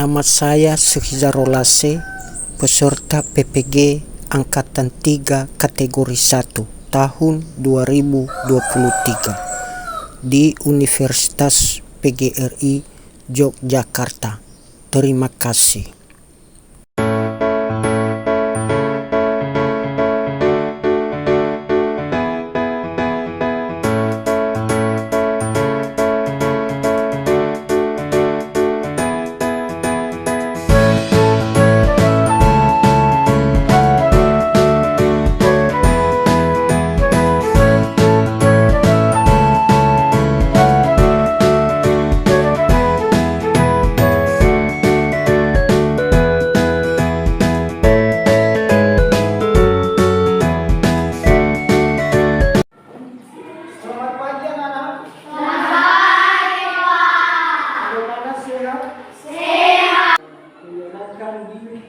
Nama saya Suhizarolase, peserta PPG Angkatan 3 kategori 1 tahun 2023 di Universitas PGRI Yogyakarta. Terima kasih.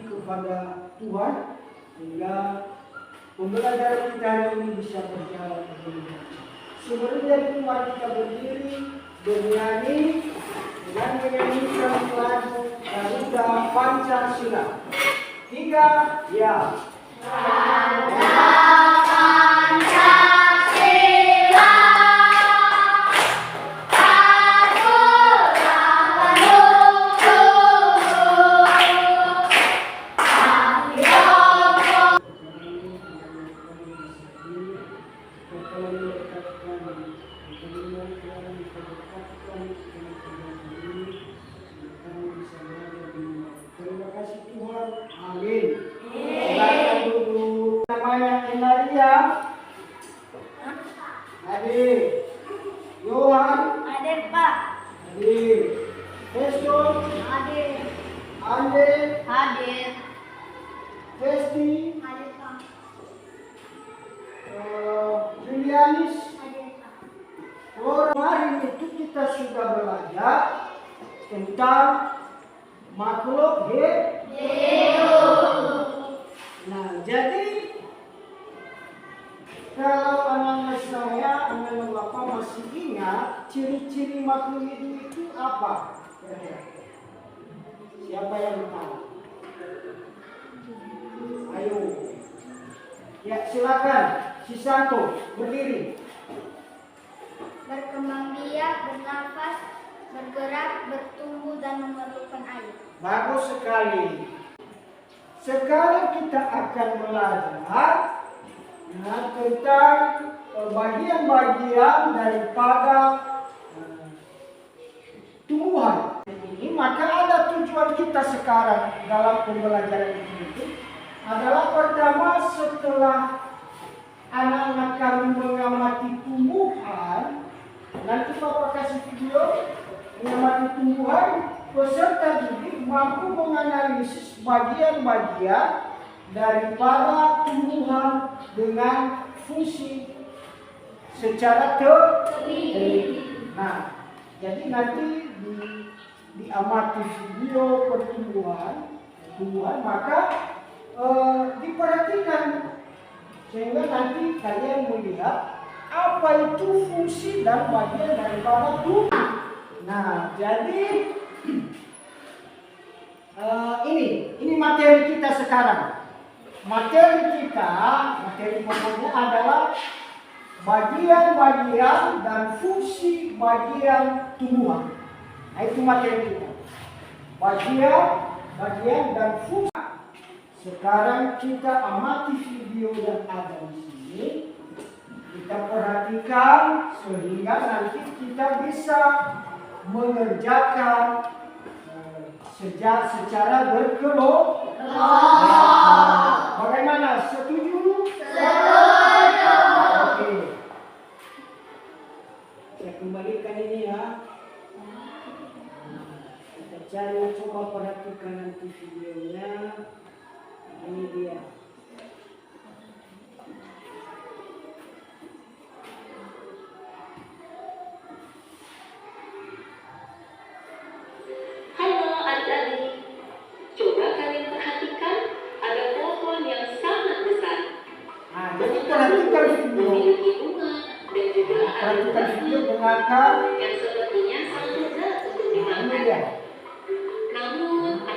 Kepada Tuhan sehingga pembelajaran kita hari ini bisa berjalan dengan sebelumnya itu mari kita berdiri bernyanyi dengan menyanyikan lagu Garuda Pancasila. 3 ya. Terima kasih Tuhan. Amin. Silakan dulu. Namanya Elaria. Adik. Yohan. Adik Pak. Adik. Heston. Adik. Ande. Adik. Festi. Adik Pak. Julianis. Adik Pak. Hari itu kita sudah belajar tentang makhluk hidup. Nah, jadi kalau anak-anak saya, anak-anak bapak masih ingat ciri-ciri makhluk hidup itu apa? Siapa yang tahu? Ayo. Ya, silakan. Sisanto, berdiri. Berkembang biak, bernafas, bergerak, bertumbuh dan memerlukan air. Bagus sekali. Sekarang kita akan belajar tentang bagian-bagian daripada tumbuhan. Ini maka ada tujuan kita sekarang dalam pembelajaran ini adalah pertama setelah anak-anak kami mengamati tumbuhan. Nanti Bapak kasih video mengamati tumbuhan, peserta didik mampu menganalisis bagian-bagian daripada tumbuhan dengan fungsi secara teliti. Nah, jadi nanti diamati video pertumbuhan, maka diperhatikan sehingga nanti kalian melihat apa itu fungsi dan bagian daripada tubuh. Nah, jadi ini materi kita sekarang. Materi pokoknya adalah bagian-bagian dan fungsi bagian tumbuhan. Nah, itu materi kita. Bagian dan fungsi. Sekarang kita amati video yang ada di sini. Kita perhatikan sehingga nanti kita bisa mengerjakan secara berkelompok. Bagaimana? Setuju? Setuju. Oke. Saya kembalikan ini ya. Kita cari, coba perhatikan nanti videonya. Ini dia. Perhatikan video, dengarkan. Yang sepertinya sangat mudah untuk dimangkan. Namun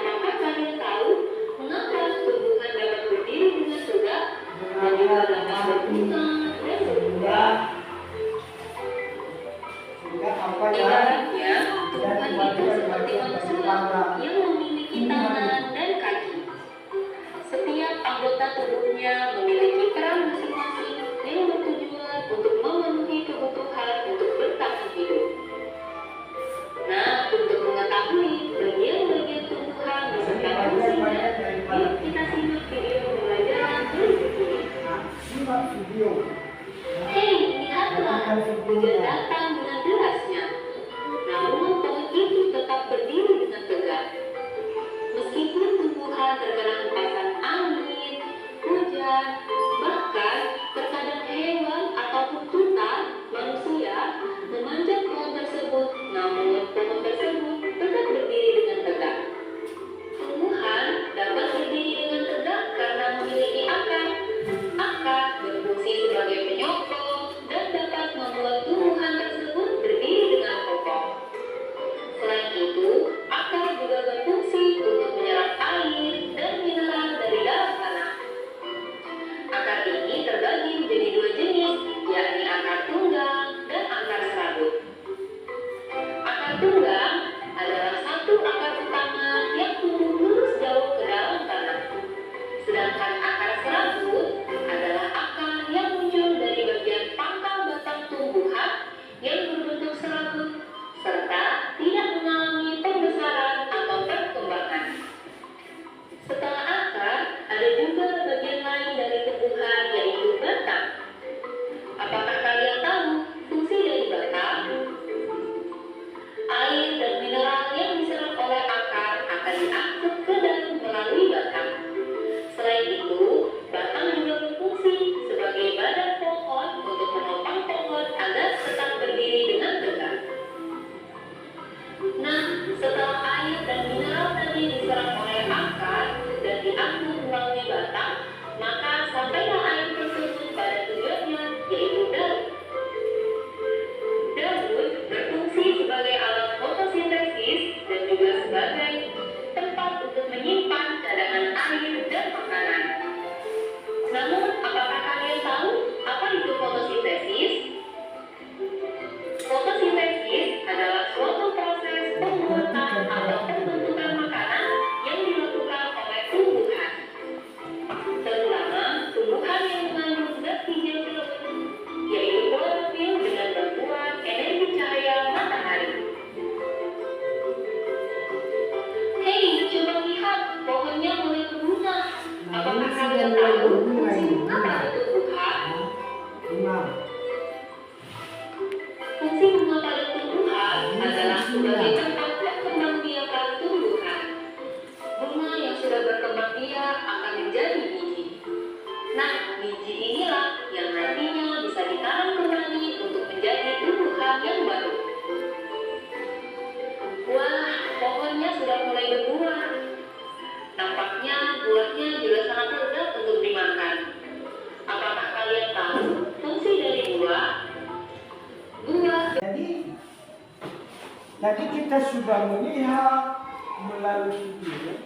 Tadi kita sudah melihat melalui video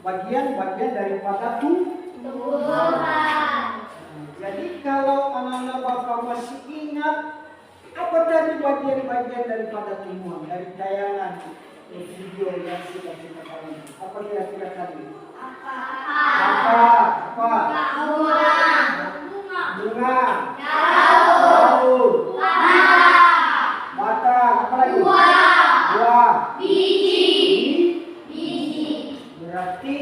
bagian-bagian daripada Tuhan. Jadi kalau anak-anak Bapak masih ingat apa tadi bagian-bagian daripada tumbuhan dari tayangan video yang sudah kita tahu? Apa kira-kira tadi? Apa? Bunga. Daun. Batang. Apa lagi? Buah. Biji. Berarti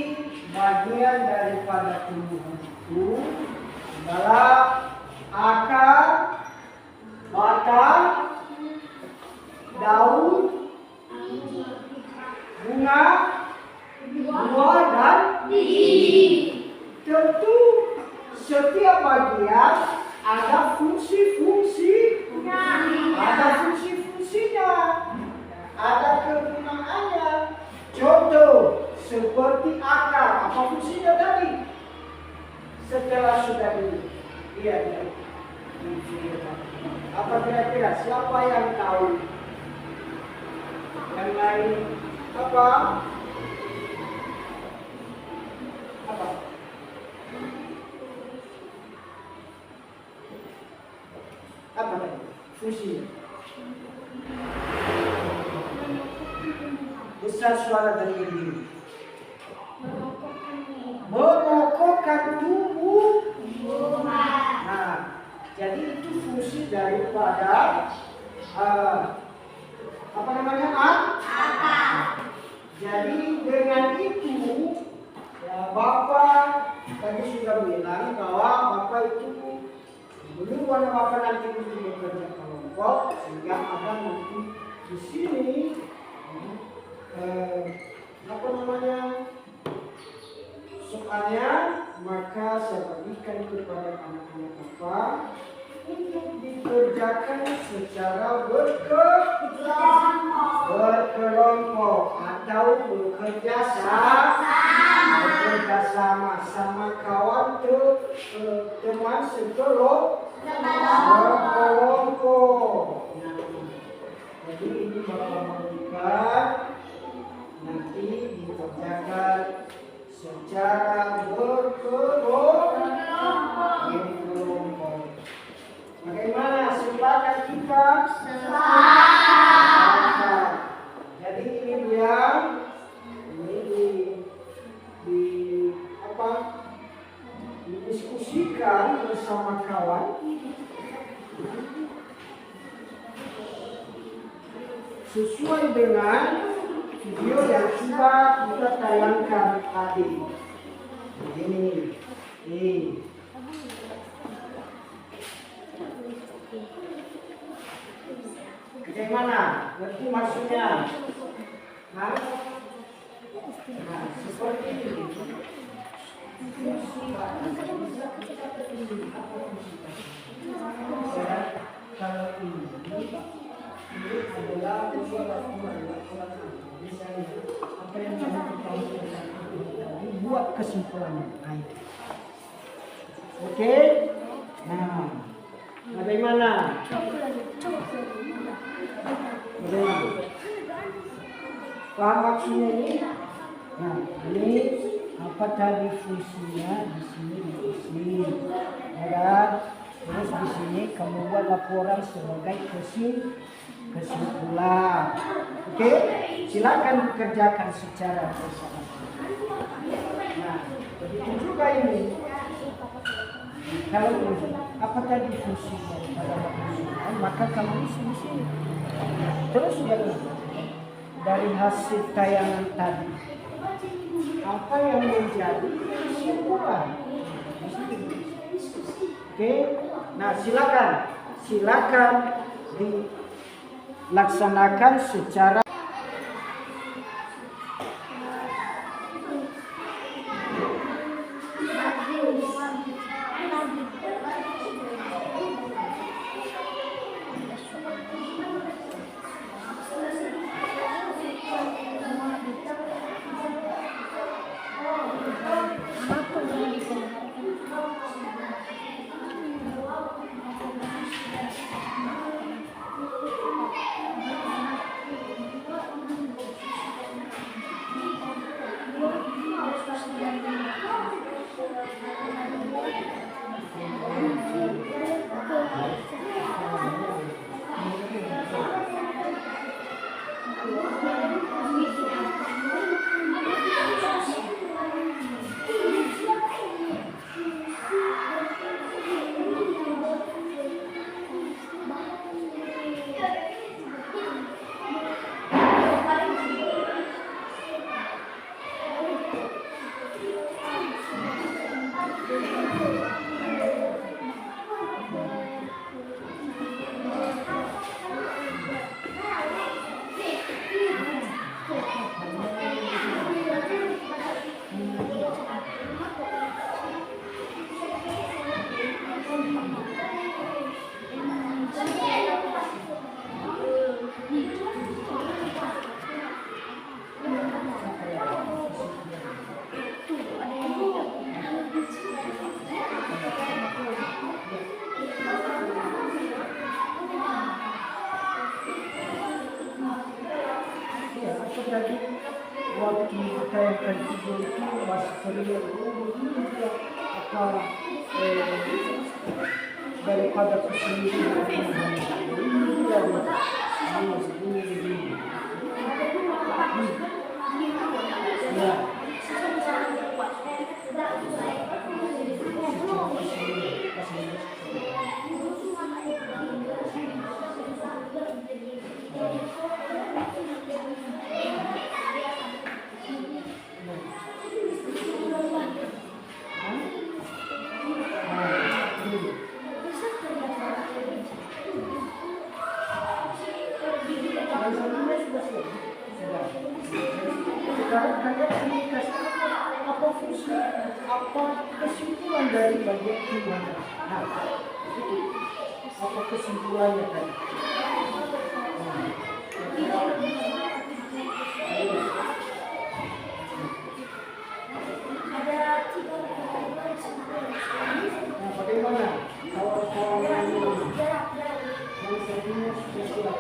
bagian daripada tumbuhan itu adalah akar, batang, daun, bunga, buah, dan biji. Tentu setiap bagian ada fungsinya, ada kegunaannya. Contoh seperti akar, apa fungsinya tadi? Setelah sudah lihat di video tadi. Apa kira-kira siapa yang tahu? Yang lain apa? Apa? Apa tadi? Fungsinya. Besar suara dari ini. Mengokohkan tubuh. Nah, jadi itu fungsi daripada apa namanya? Akar. Jadi dengan itu ya, Bapak tadi sudah bilang bahwa Bapak itu belum pada Bapak nanti mesti bekerja kelompok sehingga ada nanti di sini apa namanya soalnya, maka saya berikan kepada anak-anak Bapak untuk dikerjakan secara berkelompok atau bekerja sama sama kawan teman sekelompok. Jadi ini Bapak berikan nanti dikerjakan secara berkelompok. Bagaimana? Silakan kita. Jadi ini dia, ini didiskusikan bersama kawan. Sesuai dengan video yang sudah kita tayangkan tadi. Ini. Bagaimana? Ngerti maksudnya? Nah, seperti ini. Kalau ini adalah apa yang buat kesimpulannya. Oke? Nah, bagaimana? Paham maksudnya ini? Nah, ini apa tadi fungsinya di sini, ya. Terus di sini kamu buat laporan sebagai kesimpulan. Oke? Silakan dikerjakan secara bersama. Nah, begitu juga ini. Kalau ini, apa tadi fungsinya pada manusia? Maka kamu isi di sini. Terus dari hasil tayangan tadi, apa yang menjadi kesimpulan? Oke, nah silakan dilaksanakan secara tadi waktu kita yang kedua itu masih ceria begini dia apa daripada kesulitan ini dia begini. Ya. Sekarang kalian ini kasih apa fungsi, apa kesimpulan dari bagian Tuhan? Nah, itu apa kesimpulannya tadi? Nah, bagaimana kawan-kawan ini yang sebenarnya spesial?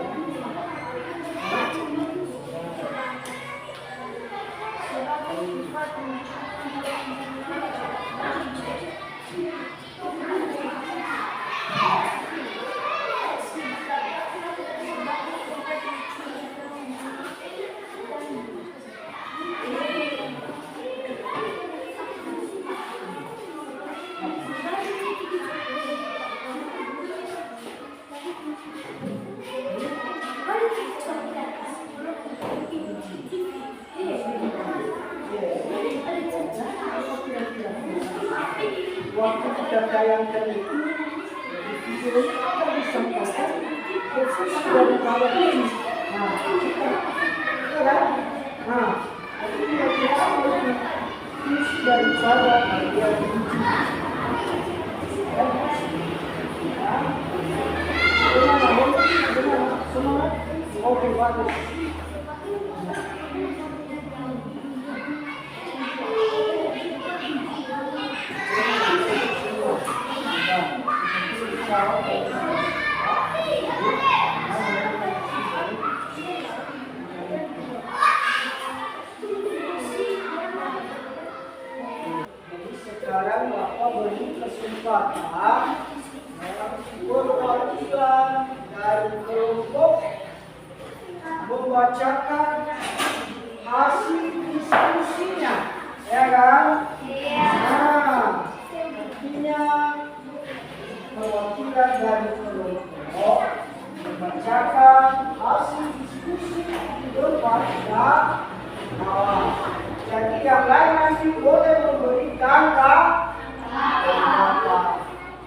Waktu kita tayangkan itu, di video ini kita disampaikan posisi dari bawah ini. Nah, kita kan? Nah, tapi kita lebih isi daripada bagian ini. Gimana? Semangat? Oke, bagus. Sekarang Bapak beri kesempatan perwakilan dari kelompok membacakan hasil diskusinya, ya kan? Nah, artinya perwakilan dari kelompok membacakan hasil diskusi kepada kawan. Jadi yang lain nanti boleh memberi tanggapan.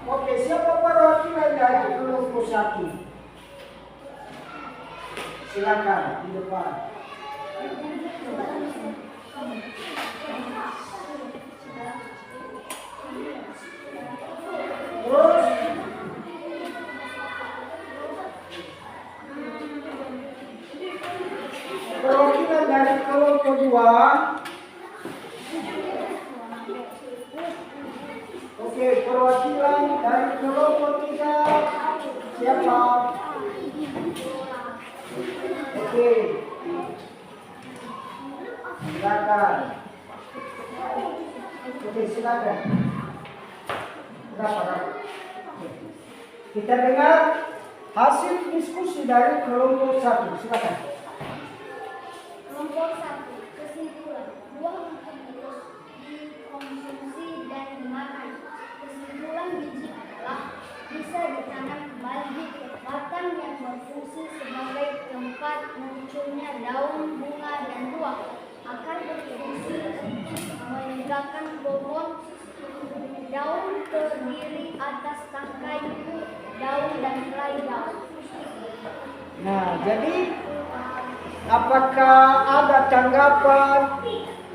Oke, siapa perwakilan dari kelompok 1? Silakan di depan. Terus perwakilan dari kelompok 2. Oke, perwakilan dari kelompok 3 siapa? Oke, silakan. Oke, silakan. Berapa? Kita dengar hasil diskusi dari kelompok 1. Silakan. Kelompok 1, kesimpulan. Buah untuk dikonsumsi dan dimakan. Kesimpulan biji adalah bisa ditanam kembali di batang yang berfungsi sebagai tempat munculnya daun, bunga, dan buah. Akar berfungsi menegakkan pohon. Daun terdiri atas tangkai, daun, dan helai daun. Nah, jadi apakah ada tanggapan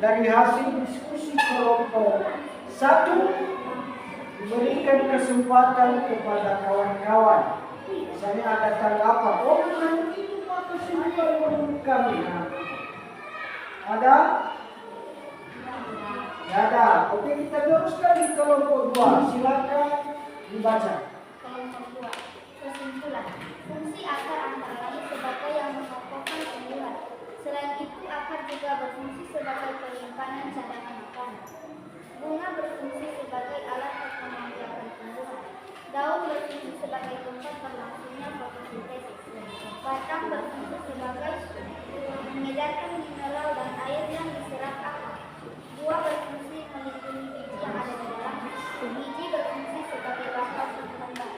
dari hasil diskusi kelompok 1? Berikan kesempatan kepada kawan-kawan. Misalnya ada tanggapan, oh menurut itu Pak kesimpulan menurut kami. Nah, ada? Tidak ada. Oke, kita teruskan di kelompok 2. Silakan dibaca. Kelompok 2, kesimpulan. Fungsi akar antara lain sebagai yang mengokohkan tumbuhan. Selain itu, akar penyimpanan cadangan makanan. Bunga berfungsi sebagai alat pengembangan tumbuhan. Daun berfungsi sebagai tempat berlangsungnya fotosintesis. Batang berfungsi sebagai mengedarkan mineral dan air yang diserap akar. Buah berfungsi melindungi biji yang ada di dalamnya. Biji berfungsi sebagai bahan pengembang.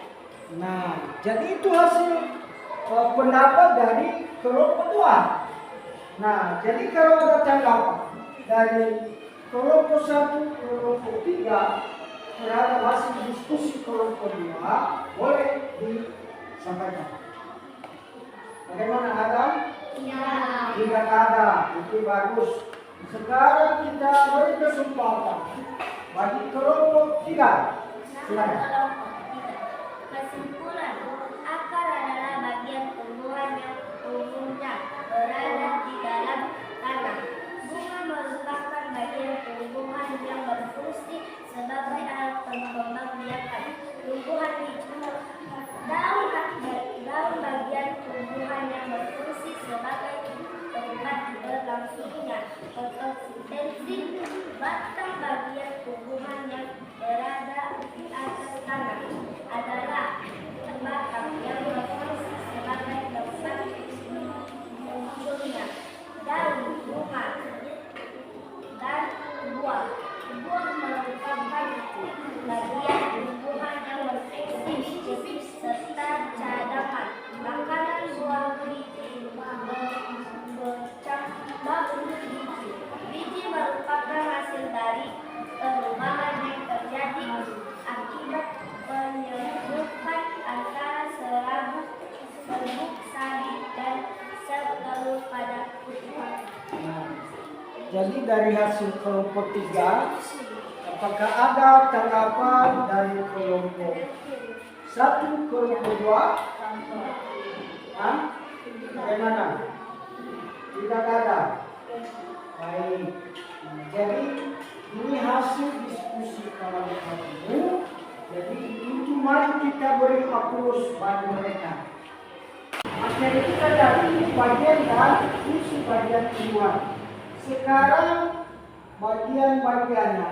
Nah, jadi itu hasil pendapat dari kelompok 2. Nah, jadi kalau ada tanggapan dari kelompok 1, kelompok 3 terhadap hasil diskusi kelompok 2, boleh disampaikan. Bagaimana, Adam? Tidak ada, itu bagus. Sekarang kita beri kesempatan bagi kelompok 3. Silakan. Kesimpulan, akar adalah bagian tumbuhan yang umumnya berada di dalam tanah. Bunga merupakan bagian tumbuhan yang berfungsi sebagai alat pengembang biakan tumbuhan hijau. Daun bagian tumbuhan yang berfungsi sebagai tempat berlangsungnya fotosintesis. Batang bagian tumbuhan yang berada di atas tanah adalah batang yang berfungsi sebagai tempat munculnya daun, bunga, dan buah. Buah merupakan bagian tumbuhan yang berfungsi serta cadangan makanan. Buah biji bercambah biji. Biji merupakan hasil dari perubahan yang terjadi akibat penyerbukan antara serbuk sari dan sel telur pada kutukan. Jadi dari hasil kelompok 3, apakah ada tanggapan dari kelompok 1, kelompok 2? Bagaimana? Tidak ada. Baik. Jadi ini hasil diskusi kawan-kawanmu. Jadi itu mari kita beri aplaus bagi mereka. Materi kita dari bagian dan fungsi bagian tumbuhan. Sekarang bagian-bagiannya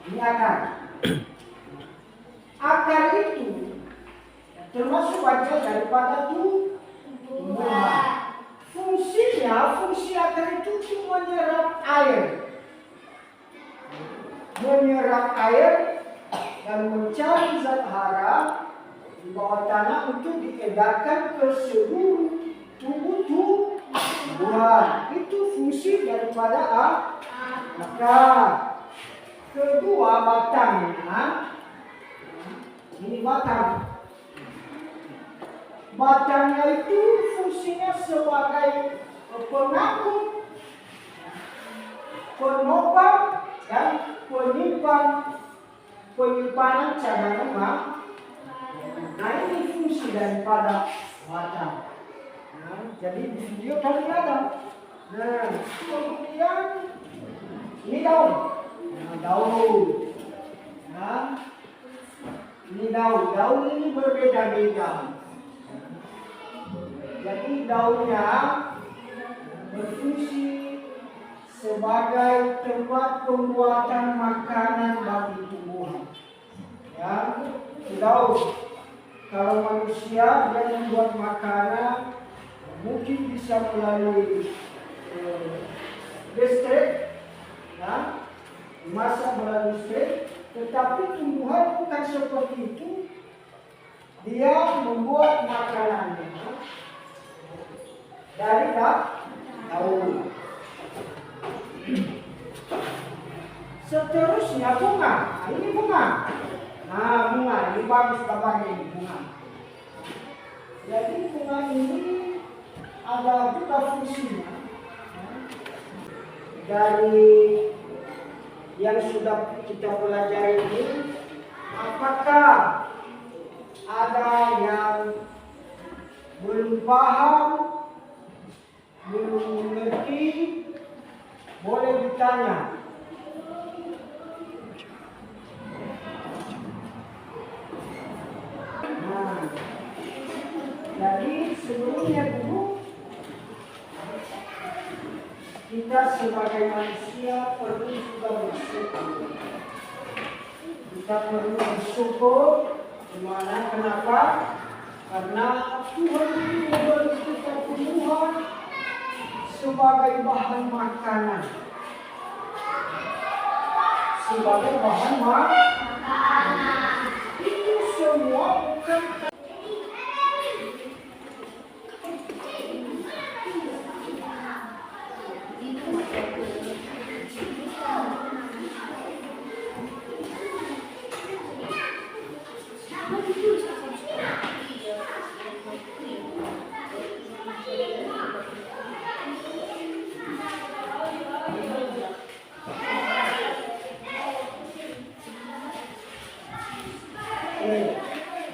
ini akar. Akar itu termasuk bagian daripada tumbuhan. Fungsi akar itu menyerap air dan mencari zat hara di bawah tanah untuk diedarkan ke seluruh tubuh tumbuhan. Itu fungsi daripada akar. Kedua, batangnya. Ini batang. Batangnya itu fungsinya sebagai pengangkut, penopang, dan penyimpanan cadangan makanan. Nah, ini fungsi daripada batang. Nah, jadi di video tadi ada. Nah, kemudian ini daun. Daun. Nah, ini daun. Daun ini berbeda-beda. Jadi daunnya berfungsi sebagai tempat pembuatan makanan bagi tumbuhan. Ya, daun. Kalau manusia dia membuat makanan mungkin bisa melalui listrik, ya, dimasak melalui listrik. Tetapi tumbuhan bukan seperti itu. Dia membuat makanannya dari daun. Seterusnya bunga. Nah, ini bunga. Nah, bunga ini bagus gambarnya ini bunga. Jadi bunga ini ada juga fungsinya. Dari yang sudah kita pelajari ini, apakah ada yang belum paham, belum mengerti, boleh ditanya. Nah, jadi sebelumnya dulu kita sebagai manusia perlu juga bersyukur. Kita perlu bersyukur. Gimana? Kenapa? Karena Tuhan itu memberi kita tumbuhan sebagai bahan makanan. Sebagai bahan makanan. Itu semua bukan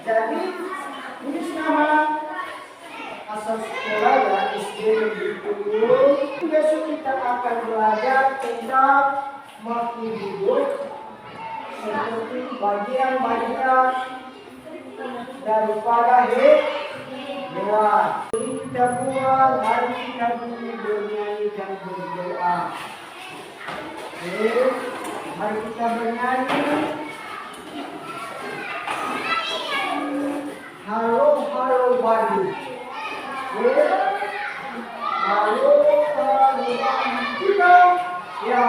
jadi tulis nama asal sekolah ya SD Negeri 7. Besok kita akan belajar tentang makhluk hidup seperti bagian-bagian daripada hewan. Ini kita buat, hari kita bernyanyi dan berdoa. Oke, mari kita bernyanyi. Halo, halo Bali. Halo, halo Bali. Kita, ya.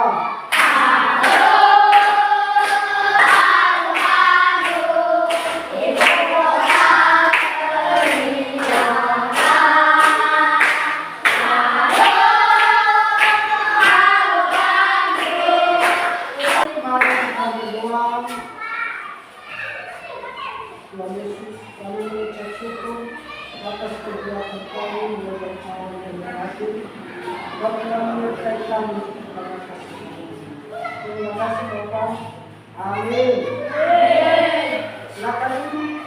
Tuhan Yesus, kami mengucap syukur atas perbuatan kami menurut Allah dan hati. Bapa kami menyertai kami pada kasih. Terima kasih Bapak. Amin. Silakan duduk.